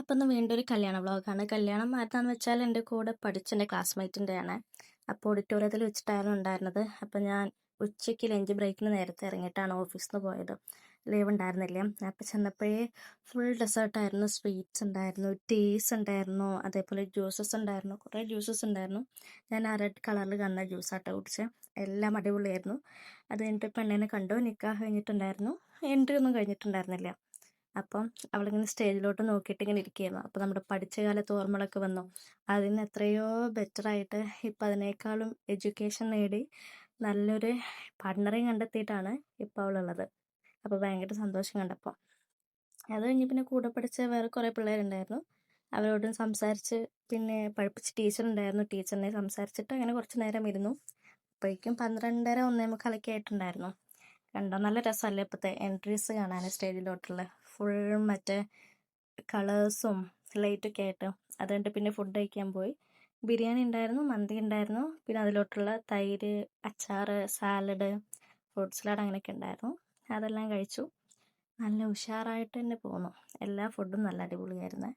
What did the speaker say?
അപ്പം ഇന്ന് വീണ്ടും ഒരു കല്യാണ വ്ളോഗാണ്. കല്യാണം ആരുടെയാണെന്ന് വെച്ചാൽ എൻ്റെ കൂടെ പഠിച്ച എൻ്റെ ക്ലാസ്മേറ്റിൻ്റെയാണ്. അപ്പോൾ ഓഡിറ്റോറിയത്തിൽ വെച്ചിട്ടായിരുന്നു ഉണ്ടായിരുന്നത്. അപ്പം ഞാൻ ഉച്ചയ്ക്ക് ലഞ്ച് ബ്രേക്കിന് നേരത്തെ ഇറങ്ങിയിട്ടാണ് ഓഫീസിൽ നിന്ന് പോയത്. ലീവ് ഉണ്ടായിരുന്നില്ല. അപ്പം ചെന്നപ്പോഴേ ഫുൾ ഡെസേർട്ടായിരുന്നു. സ്വീറ്റ്സ് ഉണ്ടായിരുന്നു, ടീസ് ഉണ്ടായിരുന്നു, അതേപോലെ ജ്യൂസസ് ഉണ്ടായിരുന്നു, കുറേ ജ്യൂസസ് ഉണ്ടായിരുന്നു. ഞാൻ ആ റെഡ് കളറിൽ കാണുന്ന ജ്യൂസാട്ടോ കുടിച്ചത്. എല്ലാം അടിപൊളിയായിരുന്നു. അത് കഴിഞ്ഞിട്ട് പെണ്ണിനെ കണ്ടു. നിക്കാഹ് കഴിഞ്ഞിട്ടുണ്ടായിരുന്നു. എൻട്രി ഒന്നും കഴിഞ്ഞിട്ടുണ്ടായിരുന്നില്ല. അപ്പം അവളിങ്ങനെ സ്റ്റേജിലോട്ട് നോക്കിയിട്ട് ഇങ്ങനെ ഇരിക്കുകയായിരുന്നു. അപ്പോൾ നമ്മുടെ പഠിച്ച കാലത്ത് ഓർമ്മകളൊക്കെ വന്നു. അതിന് എത്രയോ ബെറ്ററായിട്ട് ഇപ്പം അതിനേക്കാളും എഡ്യൂക്കേഷൻ നേടി നല്ലൊരു പാർട്ട്ണറേയും കണ്ടെത്തിയിട്ടാണ് ഇപ്പോൾ അവളുള്ളത്. അപ്പോൾ ഭയങ്കര സന്തോഷം കണ്ടപ്പോൾ. അത് കഴിഞ്ഞ് പിന്നെ കൂടെ പഠിച്ച വേറെ കുറേ പിള്ളേരുണ്ടായിരുന്നു. അവരോടും സംസാരിച്ച് പിന്നെ പഠിപ്പിച്ച ടീച്ചറുണ്ടായിരുന്നു. ടീച്ചറിനെ സംസാരിച്ചിട്ട് അങ്ങനെ കുറച്ച് നേരം ഇരുന്നു. അപ്പോഴേക്കും 12:30 1:45 ആയിട്ടുണ്ടായിരുന്നു. കണ്ടോ, നല്ല രസമല്ലേ ഇപ്പോഴത്തെ എൻട്രീസ് കാണാൻ സ്റ്റേജിലോട്ടുള്ള ഫുൾ മറ്റേ കളേഴ്സും ലൈറ്റൊക്കെ ആയിട്ട്. അതുകൊണ്ട് പിന്നെ ഫുഡ് കഴിക്കാൻ പോയി. ബിരിയാണി ഉണ്ടായിരുന്നു, മന്തി ഉണ്ടായിരുന്നു, പിന്നെ അതിലോട്ടുള്ള തൈര്, അച്ചാർ, സാലഡ്, ഫ്രൂട്ട് സലാഡ് അങ്ങനെയൊക്കെ ഉണ്ടായിരുന്നു. അതെല്ലാം കഴിച്ചു. നല്ല ഉഷാറായിട്ട് തന്നെ പോന്നു. എല്ലാ ഫുഡും നല്ല അടിപൊളിയായിരുന്നു.